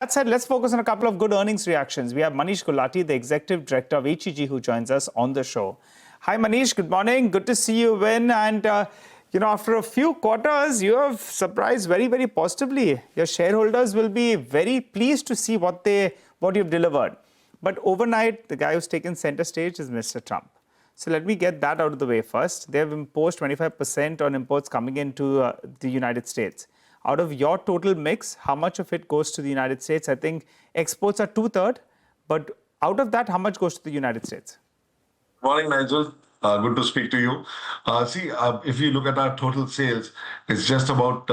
That said, let's focus on a couple of good earnings reactions. We have Manish Gulati, the Executive Director of HEG, who joins us on the show. Hi, Manish. Good morning. Good to see you win. And, after a few quarters, you have surprised very, very positively. Your shareholders will be very pleased to see what you've delivered. But overnight, the guy who's taken center stage is Mr. Trump. So let me get that out of the way first. They have imposed 25% on imports coming into the United States. Out of your total mix, how much of it goes to the United States? I think exports are 2/3, but out of that, how much goes to the United States? Morning, Nigel. Good to speak to you. If you look at our total sales, it's just about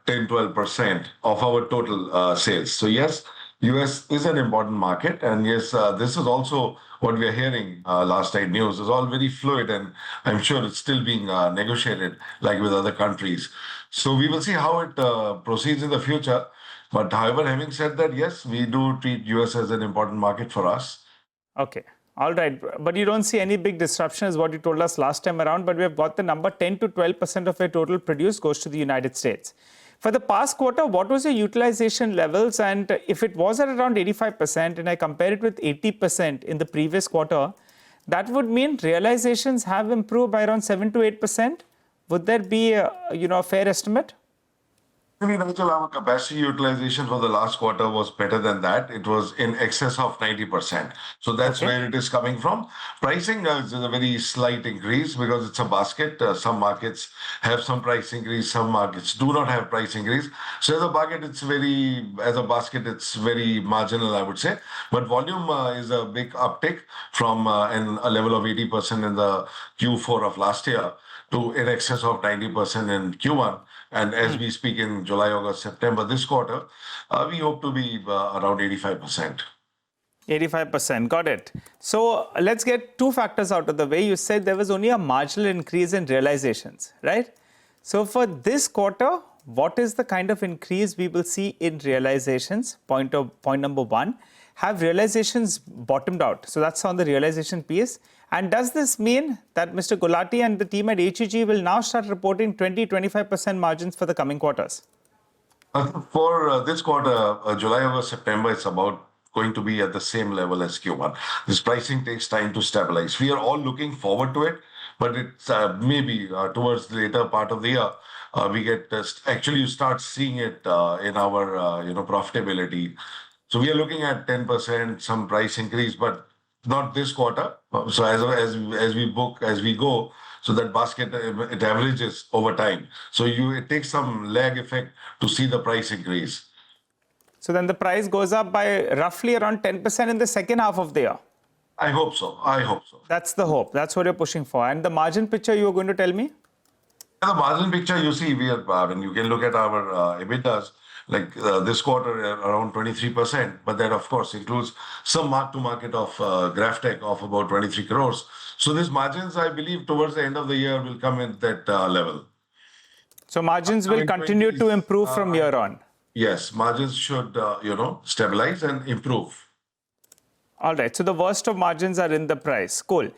10-12% of our total sales. So yes, US is an important market, and yes, this is also what we are hearing last night news is all very fluid, and I'm sure it's still being negotiated like with other countries. So we will see how it proceeds in the future. But however, having said that, yes, we do treat US as an important market for us. Okay. All right. But you don't see any big disruption is what you told us last time around. But we have got the number 10 to 12% of your total produce goes to the United States. For the past quarter, what was your utilization levels? And if it was at around 85% and I compare it with 80% in the previous quarter, that would mean realizations have improved by around 7 to 8%. Would that be a fair estimate? I mean, Nigel, our capacity utilization for the last quarter was better than that. It was in excess of 90%. So that's Okay. where it is coming from. Pricing is a very slight increase because it's a basket. Some markets have some price increase, some markets do not have price increase. So as a basket, it's very marginal, I would say. But volume is a big uptick from a level of 80% in the Q4 of last year to in excess of 90% in Q1. And as we speak in July, August, September, this quarter, we hope to be around 85%. 85%. Got it. So let's get two factors out of the way. You said there was only a marginal increase in realizations, right? So for this quarter, what is the kind of increase we will see in realizations? Point number one. Have realizations bottomed out? So that's on the realization piece. And does this mean that Mr. Gulati and the team at HEG will now start reporting 20-25% margins for the coming quarters? For this quarter, July, August, September, it's about going to be at the same level as Q1. This pricing takes time to stabilize. We are all looking forward to it, but it's maybe towards the later part of the year, we get actually you start seeing it in our profitability. So we are looking at 10%, some price increase, but not this quarter. So as we book, as we go, so that basket, it averages over time. So it takes some lag effect to see the price increase. So then the price goes up by roughly around 10% in the second half of the year. I hope so. I hope so. That's the hope. That's what you're pushing for. And the margin picture you were going to tell me? The margin picture, you see, when you can look at our EBITDAs, like this quarter around 23%, but that of course includes some mark to market of Graftech of about 23 crores. So these margins, I believe, towards the end of the year will come in that level. So margins will continue to improve from here on. Yes, margins should, stabilize and improve. All right. So the worst of margins are in the price. Cool.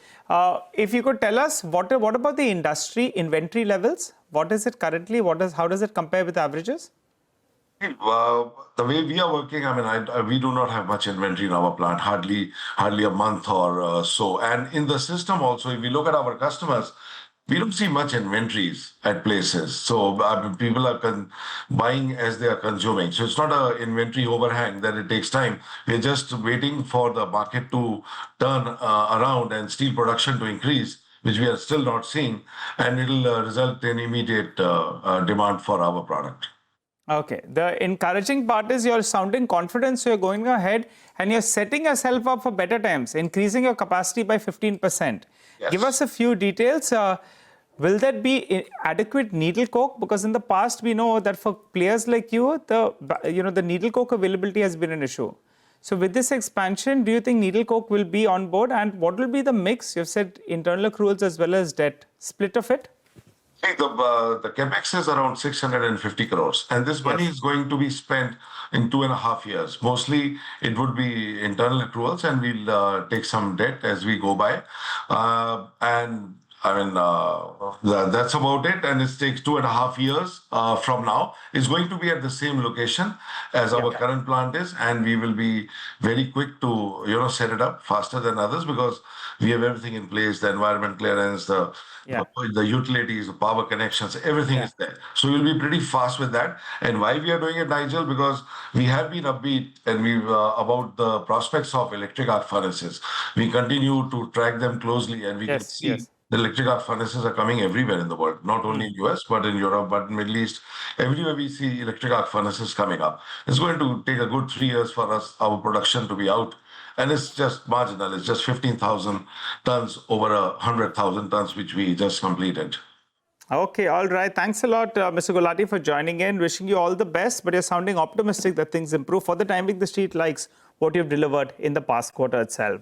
If you could tell us, what about the industry inventory levels? What is it currently? How does it compare with averages? The way we are working, we do not have much inventory in our plant, hardly a month or so. And in the system also, if we look at our customers, we don't see much inventories at places. So people are buying as they are consuming. So it's not an inventory overhang that it takes time. We're just waiting for the market to turn around and steel production to increase, which we are still not seeing. And it'll result in immediate demand for our product. Okay. The encouraging part is you're sounding confident, so you're going ahead and you're setting yourself up for better times, increasing your capacity by 15%. Yes. Give us a few details. Will that be adequate needle coke? Because in the past, we know that for players like you, the needle coke availability has been an issue. So with this expansion, do you think needle coke will be on board? And what will be the mix? You've said internal accruals as well as debt. Split of it? See, the capex is around 650 crores, and this money is going to be spent in 2.5 years. Mostly, it would be internal accruals, and we'll take some debt as we go by. And I mean, that's about it. And it takes 2.5 years from now. It's going to be at the same location as our current plant is, and we will be very quick to set it up faster than others because we have everything in place: the environment clearance, the utilities, the power connections, everything is there. So we'll be pretty fast with that. And why we are doing it, Nigel? Because we have been upbeat and we about the prospects of electric arc furnaces. We continue to track them closely, and we can see the electric arc furnaces are coming everywhere in the world, not only in US, but in Europe, but in Middle East. Everywhere we see electric arc furnaces coming up. It's going to take a good 3 years for us, our production to be out. And it's just marginal. It's just 15,000 tons over 100,000 tons, which we just completed. Okay, all right. Thanks a lot, Mr. Gulati, for joining in. Wishing you all the best, but you're sounding optimistic that things improve. For the time being, the street likes what you've delivered in the past quarter itself.